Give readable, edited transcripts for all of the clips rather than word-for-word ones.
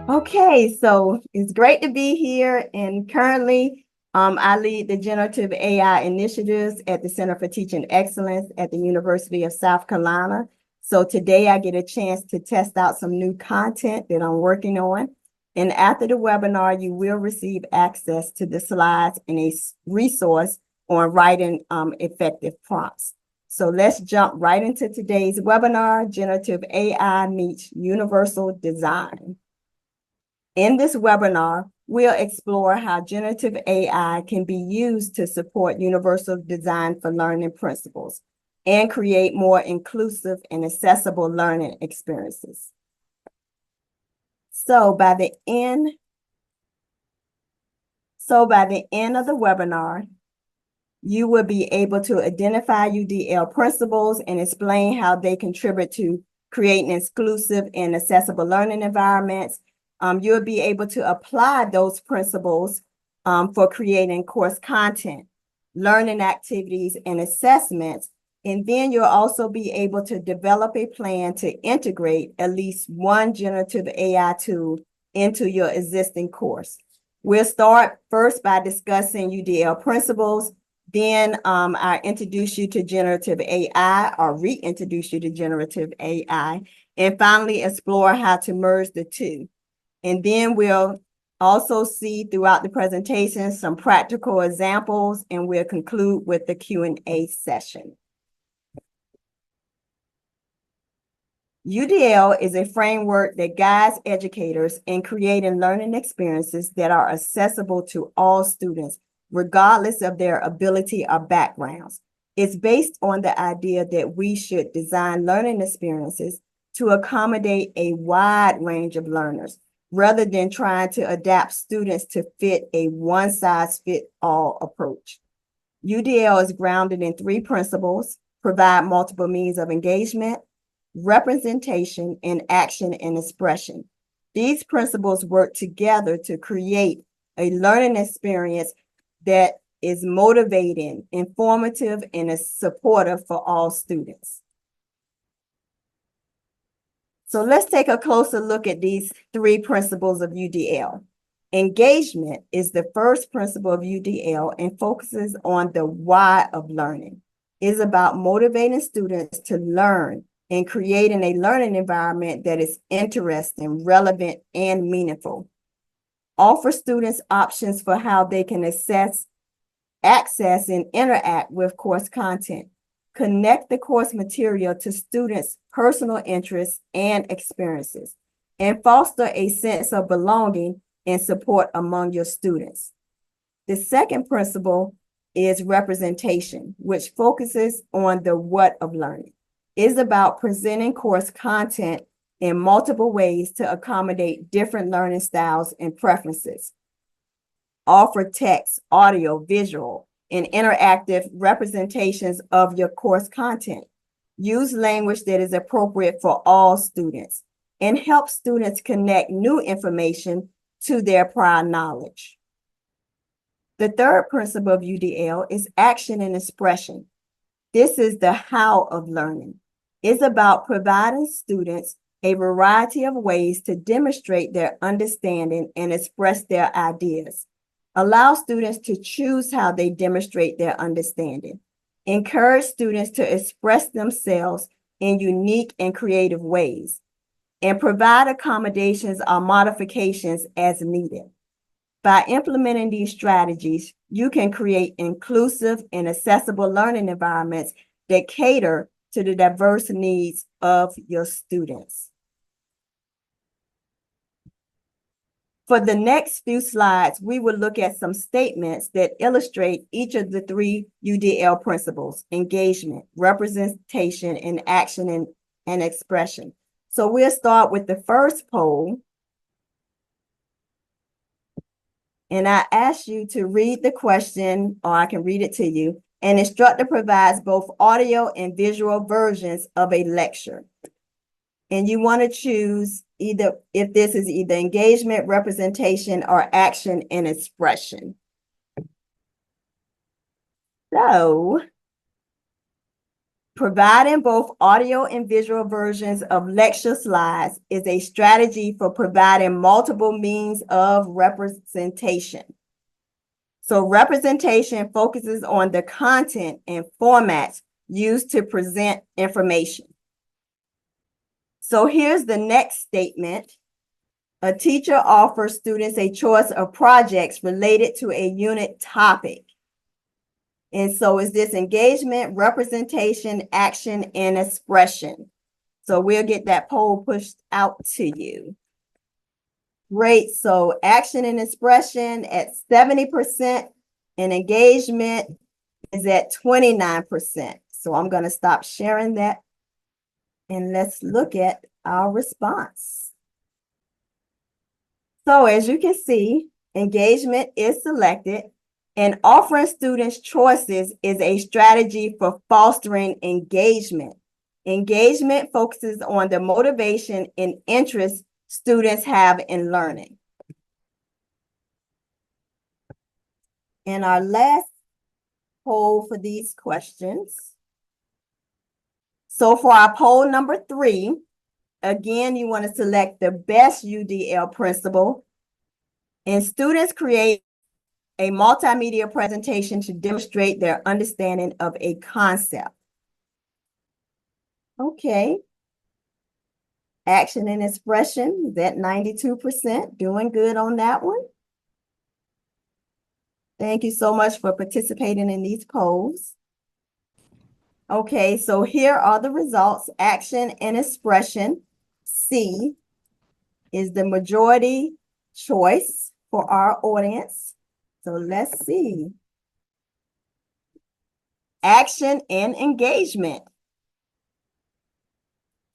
Okay, so it's great to be here, and currently I lead the Generative AI initiatives at the Center for Teaching Excellence at the University of South Carolina. So today I get a chance to test out some new content that I'm working on. And after the webinar, you will receive access to the slides and a resource on writing effective prompts. So let's jump right into today's webinar, Generative AI meets Universal Design. In this webinar, we'll explore how generative AI can be used to support universal design for learning principles and create more inclusive and accessible learning experiences. So by the end of the webinar, you will be able to identify UDL principles and explain how they contribute to creating exclusive and accessible learning environments. You'll be able to apply those principles for creating course content, learning activities, and assessments. And then you'll also be able to develop a plan to integrate at least one generative AI tool into your existing course. We'll start first by discussing UDL principles. Then I introduce you to generative AI or reintroduce you to generative AI, and finally explore how to merge the two. And then we'll also see throughout the presentation some practical examples, and we'll conclude with the Q&A session. UDL is a framework that guides educators in creating learning experiences that are accessible to all students, regardless of their ability or backgrounds. It's based on the idea that we should design learning experiences to accommodate a wide range of learners, rather than trying to adapt students to fit a one-size-fits-all approach. UDL is grounded in three principles: provide multiple means of engagement, representation, and action and expression. These principles work together to create a learning experience that is motivating, informative, and is supportive for all students. So let's take a closer look at these three principles of UDL. Engagement is the first principle of UDL and focuses on the why of learning. It's about motivating students to learn and creating a learning environment that is interesting, relevant, and meaningful. Offer students options for how they can access and interact with course content. Connect the course material to students' personal interests and experiences, and foster a sense of belonging and support among your students. The second principle is representation, which focuses on the what of learning. It's about presenting course content in multiple ways to accommodate different learning styles and preferences. Offer text, audio, visual, and interactive representations of your course content. Use language that is appropriate for all students, and help students connect new information to their prior knowledge. The third principle of UDL is action and expression. This is the how of learning. It's about providing students a variety of ways to demonstrate their understanding and express their ideas. Allow students to choose how they demonstrate their understanding. Encourage students to express themselves in unique and creative ways, and provide accommodations or modifications as needed. By implementing these strategies, you can create inclusive and accessible learning environments that cater to the diverse needs of your students. For the next few slides, we will look at some statements that illustrate each of the three UDL principles: engagement, representation, and action and expression. So we'll start with the first poll. And I ask you to read the question, or I can read it to you. An instructor provides both audio and visual versions of a lecture. And you want to choose either, if this is either engagement, representation, or action and expression. So Providing both audio and visual versions of lecture slides is a strategy for providing multiple means of representation. So representation focuses on the content and formats used to present information. So here's the next statement. A teacher offers students a choice of projects related to a unit topic. And so is this engagement, representation, action, and expression? So we'll get that poll pushed out to you. Great. So action and expression at 70%, and engagement is at 29%. So I'm going to stop sharing that. And let's look at our response. So as you can see, engagement is selected, and offering students choices is a strategy for fostering engagement. Engagement focuses on the motivation and interest students have in learning. And our last poll for these questions. So for our poll number 3, again, you want to select the best UDL principle, and students create a multimedia presentation to demonstrate their understanding of a concept. Okay. Action and expression is at 92%, doing good on that one. Thank you so much for participating in these polls. Okay, so here are the results. Action and expression, C, is the majority choice for our audience. So let's see. Action and engagement.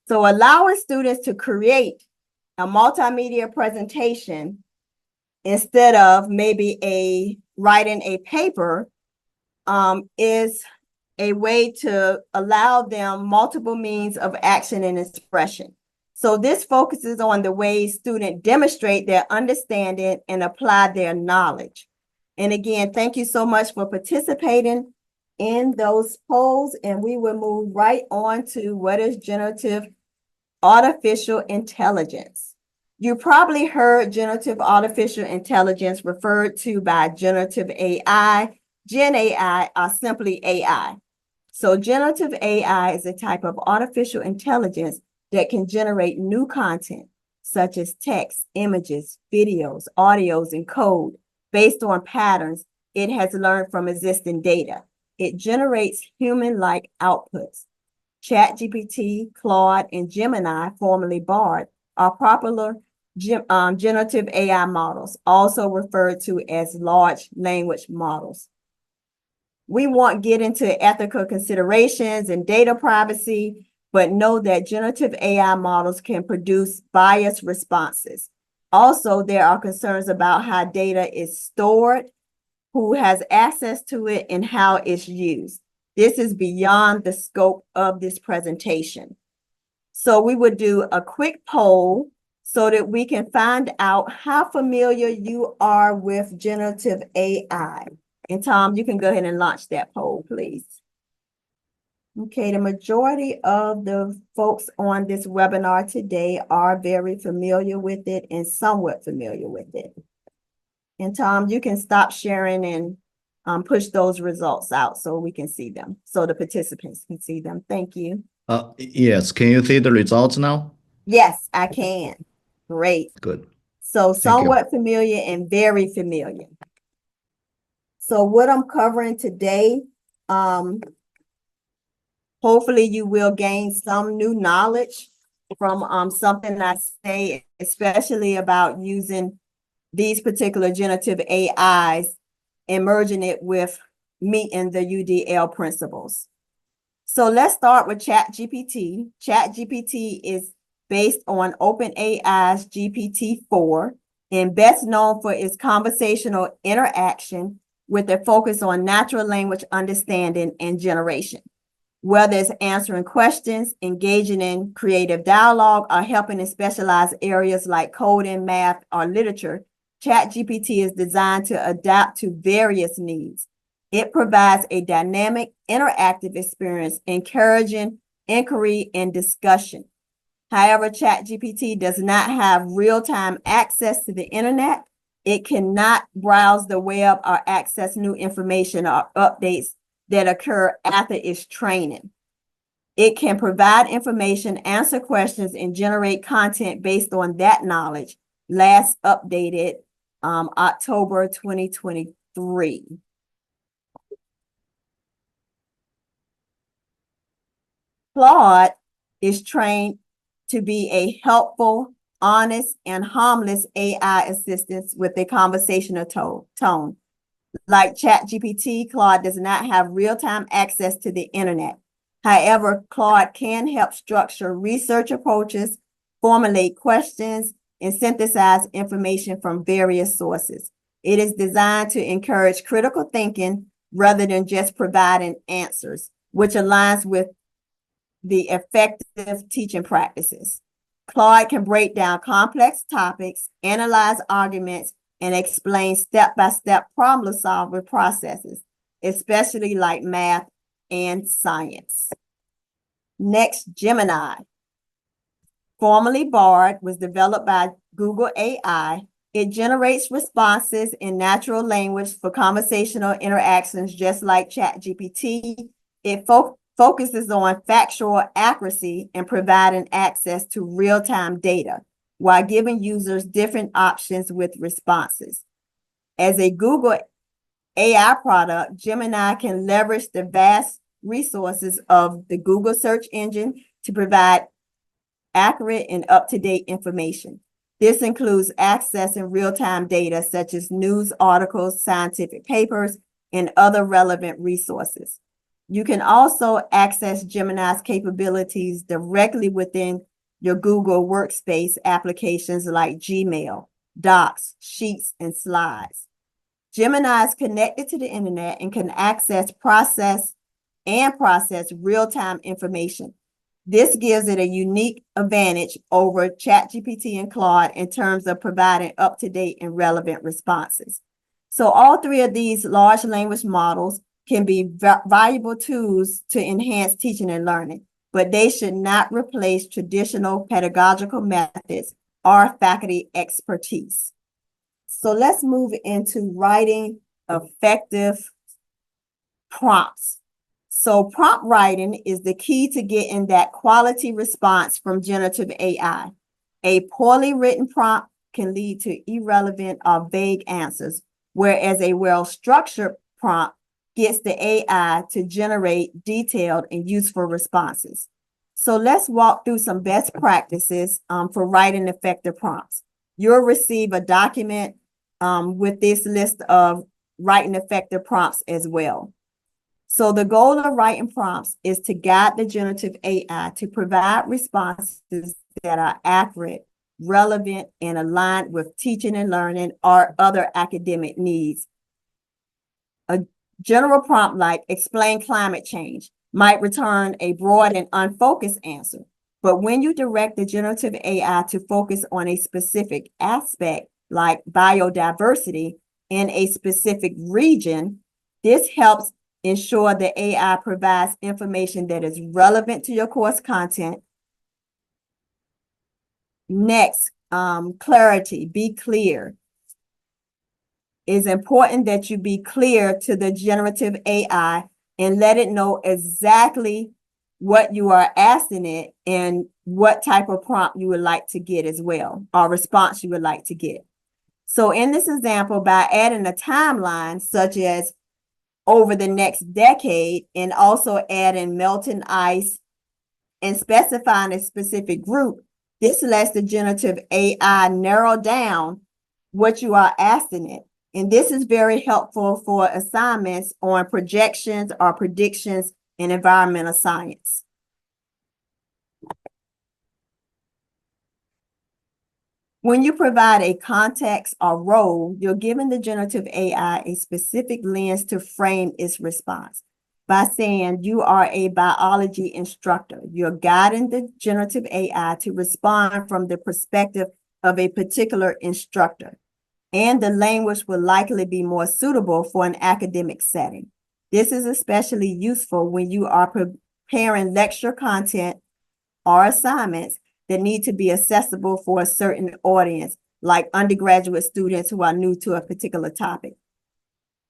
So allowing students to create a multimedia presentation instead of maybe writing a paper is a way to allow them multiple means of action and expression. So this focuses on the ways students demonstrate their understanding and apply their knowledge. And again, thank you so much for participating in those polls, and we will move right on to what is generative artificial intelligence. You probably heard generative artificial intelligence referred to by generative AI, Gen AI, or simply AI. So generative AI is a type of artificial intelligence that can generate new content, such as text, images, videos, audios, and code based on patterns it has learned from existing data. It generates human-like outputs. ChatGPT, Claude, and Gemini, formerly Bard, are popular generative AI models, also referred to as large language models. We won't get into ethical considerations and data privacy, but know that generative AI models can produce biased responses. Also, there are concerns about how data is stored, who has access to it, and how it's used. This is beyond the scope of this presentation. So we would do a quick poll so that we can find out how familiar you are with generative AI. And Tom, you can go ahead and launch that poll, please. Okay, the majority of the folks on this webinar today are very familiar with it and somewhat familiar with it. And Tom, you can stop sharing and push those results out so we can see them, so the participants can see them. Thank you. Yes, can you see the results now? Yes, I can. Great. Good. So somewhat familiar and very familiar. So what I'm covering today, hopefully you will gain some new knowledge from something I say, especially about using these particular generative AIs and merging it with meeting the UDL principles. So let's start with ChatGPT. ChatGPT is based on OpenAI's GPT-4 and best known for its conversational interaction with a focus on natural language understanding and generation. Whether it's answering questions, engaging in creative dialogue, or helping in specialized areas like coding, math, or literature, ChatGPT is designed to adapt to various needs. It provides a dynamic, interactive experience, encouraging inquiry and discussion. However, ChatGPT does not have real-time access to the internet. It cannot browse the web or access new information or updates that occur after its training. It can provide information, answer questions, and generate content based on that knowledge. Last updated October 2023. Claude is trained to be a helpful, honest, and harmless AI assistant with a conversational tone. Like ChatGPT, Claude does not have real-time access to the internet. However, Claude can help structure research approaches, formulate questions, and synthesize information from various sources. It is designed to encourage critical thinking rather than just providing answers, which aligns with the effective teaching practices. Claude can break down complex topics, analyze arguments, and explain step-by-step problem-solving processes, especially like math and science. Next, Gemini. Formerly Bard, was developed by Google AI. It generates responses in natural language for conversational interactions, just like ChatGPT. It focuses on factual accuracy and providing access to real-time data while giving users different options with responses. As a Google AI product, Gemini can leverage the vast resources of the Google search engine to provide accurate and up-to-date information. This includes accessing real-time data such as news articles, scientific papers, and other relevant resources. You can also access Gemini's capabilities directly within your Google Workspace applications like Gmail, Docs, Sheets, and Slides. Gemini is connected to the internet and can process real-time information. This gives it a unique advantage over ChatGPT and Claude in terms of providing up-to-date and relevant responses. So all three of these large language models can be valuable tools to enhance teaching and learning, but they should not replace traditional pedagogical methods or faculty expertise. So let's move into writing effective prompts. So prompt writing is the key to getting that quality response from generative AI. A poorly written prompt can lead to irrelevant or vague answers, whereas a well-structured prompt gets the AI to generate detailed and useful responses. So let's walk through some best practices for writing effective prompts. You'll receive a document with this list of writing effective prompts as well. So the goal of writing prompts is to guide the generative AI to provide responses that are accurate, relevant, and aligned with teaching and learning or other academic needs. A general prompt like explain climate change might return a broad and unfocused answer. But when you direct the generative AI to focus on a specific aspect like biodiversity in a specific region, this helps ensure the AI provides information that is relevant to your course content. Next, clarity, be clear. It's important that you be clear to the generative AI and let it know exactly what you are asking it and what type of prompt you would like to get as well, or response you would like to get. So in this example, by adding a timeline such as over the next decade, and also adding melting ice and specifying a specific group, this lets the generative AI narrow down what you are asking it. And this is very helpful for assignments on projections or predictions in environmental science. When you provide a context or role, you're giving the generative AI a specific lens to frame its response. By saying you are a biology instructor, you're guiding the generative AI to respond from the perspective of a particular instructor, and the language will likely be more suitable for an academic setting. This is especially useful when you are preparing lecture content or assignments that need to be accessible for a certain audience, like undergraduate students who are new to a particular topic.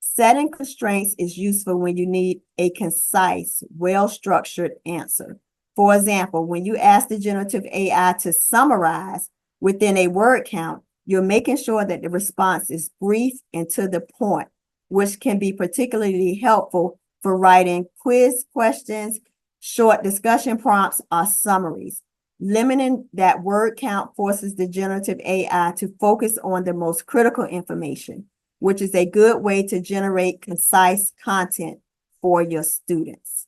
Setting constraints is useful when you need a concise, well-structured answer. For example, when you ask the generative AI to summarize within a word count, you're making sure that the response is brief and to the point, which can be particularly helpful for writing quiz questions, short discussion prompts, or summaries. Limiting that word count forces the generative AI to focus on the most critical information, which is a good way to generate concise content for your students.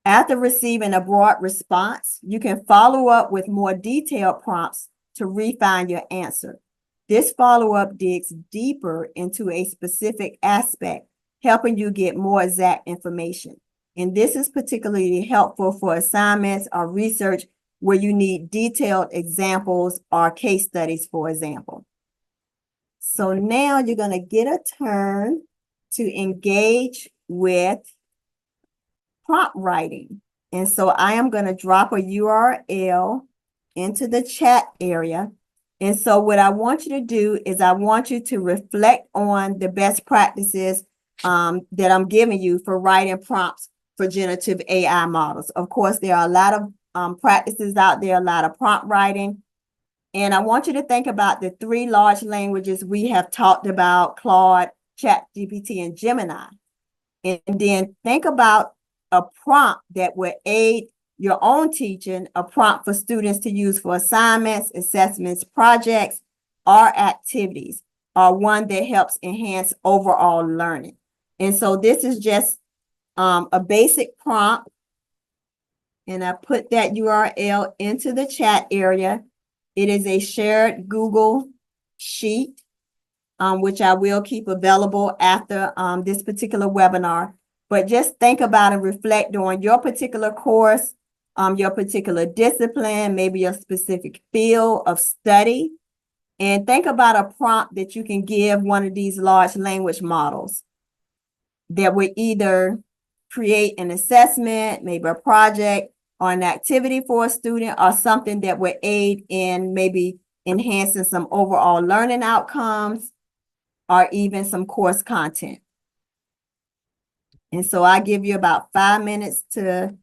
After receiving a broad response, you can follow up with more detailed prompts to refine your answer. This follow-up digs deeper into a specific aspect, helping you get more exact information. And this is particularly helpful for assignments or research where you need detailed examples or case studies, for example. So now you're going to get a turn to engage with prompt writing. And so I am going to drop a URL into the chat area. And so what I want you to do is I want you to reflect on the best practices that I'm giving you for writing prompts for generative AI models. Of course, there are a lot of practices out there, a lot of prompt writing. And I want you to think about the three large languages we have talked about: Claude, ChatGPT, and Gemini. And then think about a prompt that will aid your own teaching, a prompt for students to use for assignments, assessments, projects, or activities, or one that helps enhance overall learning. And so this is just a basic prompt. And I put that URL into the chat area. It is a shared Google sheet, which I will keep available after this particular webinar. But just think about and reflect on your particular course, your particular discipline, maybe your specific field of study, and think about a prompt that you can give one of these large language models that would either create an assessment, maybe a project, or an activity for a student, or something that would aid in maybe enhancing some overall learning outcomes, or even some course content. And so I give you about 5 minutes to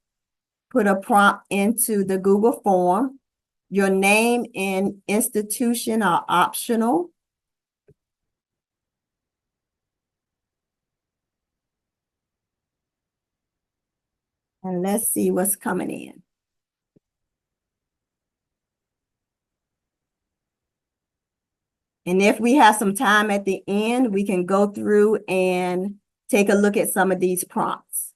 put a prompt into the Google form. Your name and institution are optional. And let's see what's coming in. And if we have some time at the end, we can go through and take a look at some of these prompts.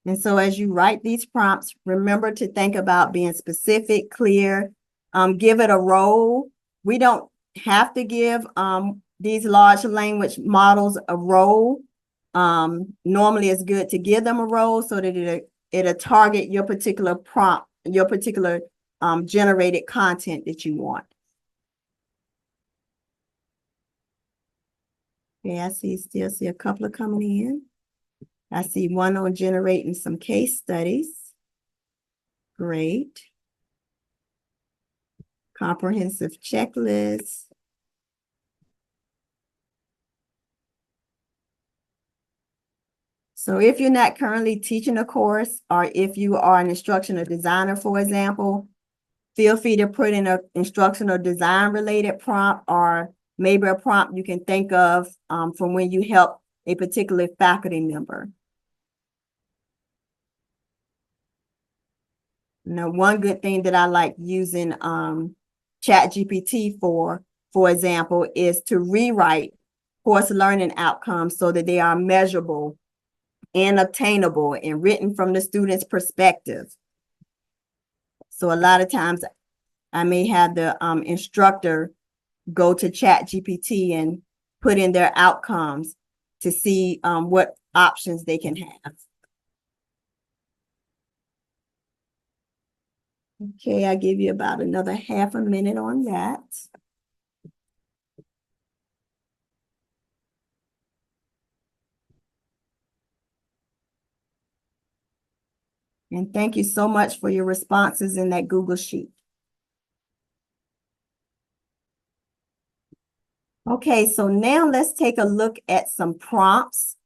And so as you write these prompts, remember to think about being specific, clear, give it a role. We don't have to give these large language models a role. Normally it's good to give them a role so that it'll target your particular prompt, your particular generated content that you want. Okay, I still see a couple of coming in. I see one on generating some case studies. Great. Comprehensive checklist. So if you're not currently teaching a course, or if you are an instructional designer, for example, feel free to put in an instructional design related prompt, or maybe a prompt you can think of from when you help a particular faculty member. Now, one good thing that I like using ChatGPT for example, is to rewrite course learning outcomes so that they are measurable and obtainable and written from the student's perspective. So a lot of times I may have the instructor go to ChatGPT and put in their outcomes to see what options they can have. Okay, I give you about another half a minute on that. And thank you so much for your responses in that Google Sheet. Okay, so now let's take a look at some prompts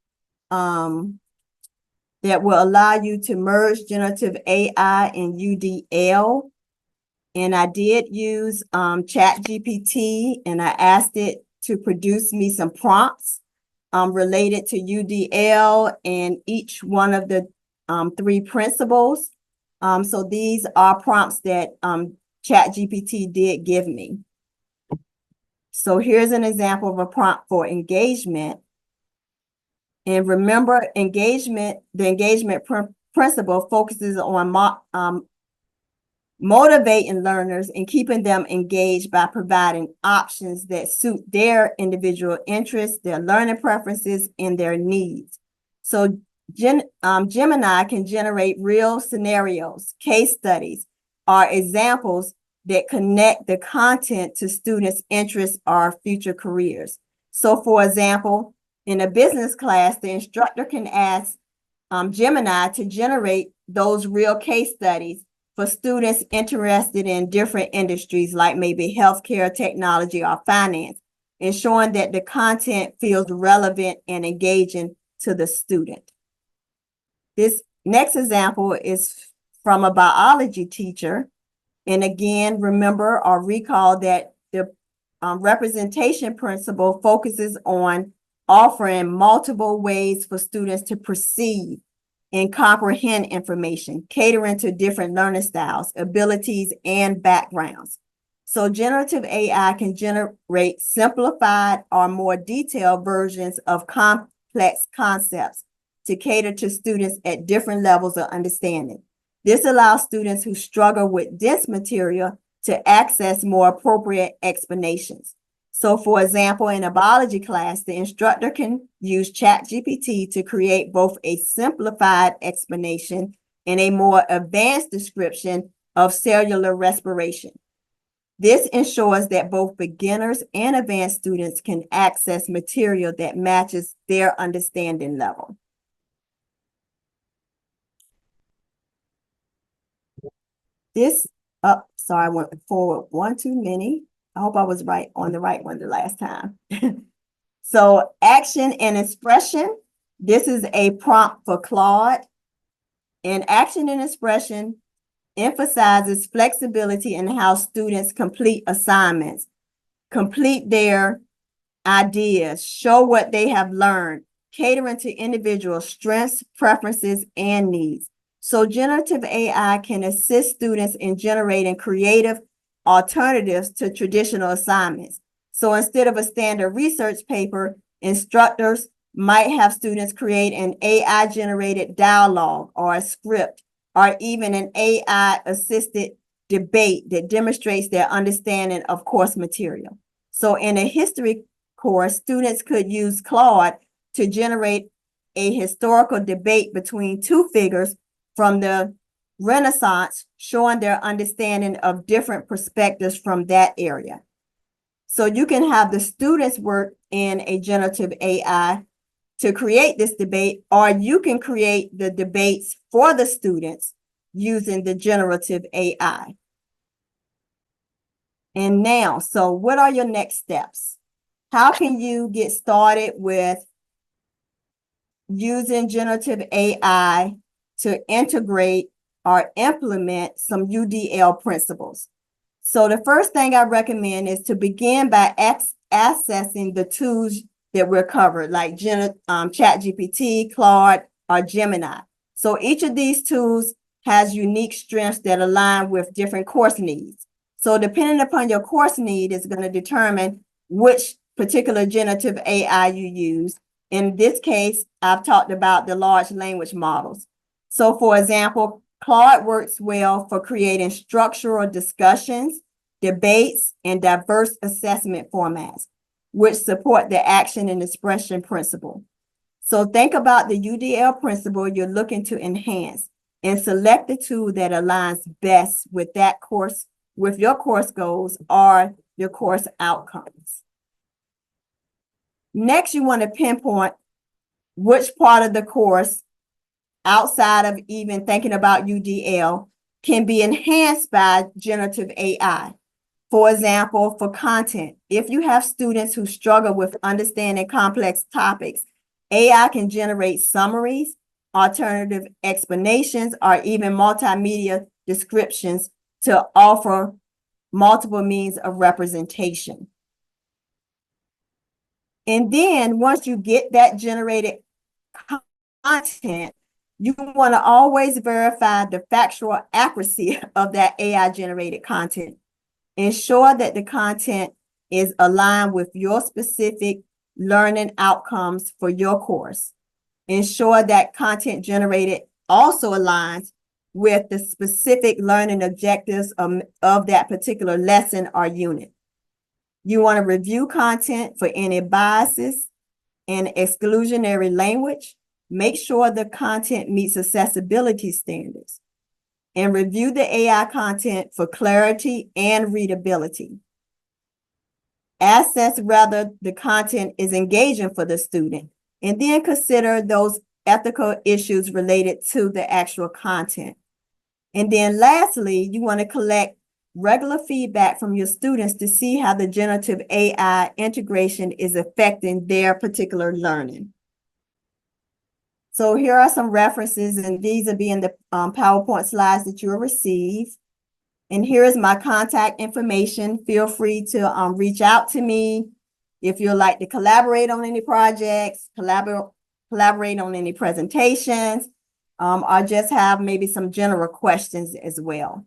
that will allow you to merge generative AI and UDL. And I did use ChatGPT, and I asked it to produce me some prompts related to UDL and each one of the three principles. So these are prompts that ChatGPT did give me. So here's an example of a prompt for engagement. And remember, the engagement principle focuses on motivating learners and keeping them engaged by providing options that suit their individual interests, their learning preferences, and their needs. So Gemini can generate real scenarios, case studies, or examples that connect the content to students' interests or future careers. So for example, in a business class, the instructor can ask Gemini to generate those real case studies for students interested in different industries like maybe healthcare, technology, or finance, ensuring that the content feels relevant and engaging to the student. This next example is from a biology teacher. And again, remember or recall that the representation principle focuses on offering multiple ways for students to perceive and comprehend information, catering to different learning styles, abilities, and backgrounds. So generative AI can generate simplified or more detailed versions of complex concepts to cater to students at different levels of understanding. This allows students who struggle with dense material to access more appropriate explanations. So for example, in a biology class, the instructor can use ChatGPT to create both a simplified explanation and a more advanced description of cellular respiration. This ensures that both beginners and advanced students can access material that matches their understanding level. Sorry, I went forward one too many. I hope I was right on the right one the last time. So action and expression. This is a prompt for Claude. And action and expression emphasizes flexibility in how students complete assignments, complete their ideas, show what they have learned, catering to individual strengths, preferences, and needs. So generative AI can assist students in generating creative alternatives to traditional assignments. So instead of a standard research paper, instructors might have students create an AI-generated dialogue or a script, or even an AI-assisted debate that demonstrates their understanding of course material. So in a history course, students could use Claude to generate a historical debate between two figures from the Renaissance, showing their understanding of different perspectives from that area. So you can have the students work in a generative AI to create this debate, or you can create the debates for the students using the generative AI. And now, so what are your next steps? How can you get started with using generative AI to integrate or implement some UDL principles? So the first thing I recommend is to begin by accessing the tools that we're covered, like ChatGPT, Claude, or Gemini. So each of these tools has unique strengths that align with different course needs. So depending upon your course need is going to determine which particular generative AI you use. In this case, I've talked about the large language models. So for example, Claude works well for creating structural discussions, debates, and diverse assessment formats, which support the action and expression principle. So think about the UDL principle you're looking to enhance. and select the tool that aligns best with that course, with your course goals or your course outcomes. Next, you want to pinpoint which part of the course, outside of even thinking about UDL, can be enhanced by generative AI. For example, for content, if you have students who struggle with understanding complex topics, AI can generate summaries, alternative explanations, or even multimedia descriptions to offer multiple means of representation. And then once you get that generated content, you want to always verify the factual accuracy of that AI generated content. Ensure that the content is aligned with your specific learning outcomes for your course. Ensure that content generated also aligns with the specific learning objectives of that particular lesson or unit. You want to review content for any biases and exclusionary language. Make sure the content meets accessibility standards. And review the AI content for clarity and readability. Assess whether the content is engaging for the student, and then consider those ethical issues related to the actual content. And then lastly, you want to collect regular feedback from your students to see how the generative AI integration is affecting their particular learning. So here are some references, and these will be in the PowerPoint slides that you'll receive. And here is my contact information. Feel free to reach out to me if you'd like to collaborate on any projects, collaborate on any presentations, or just have maybe some general questions as well.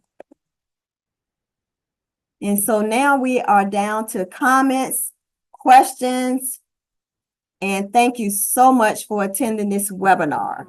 And so now we are down to comments, questions, and thank you so much for attending this webinar.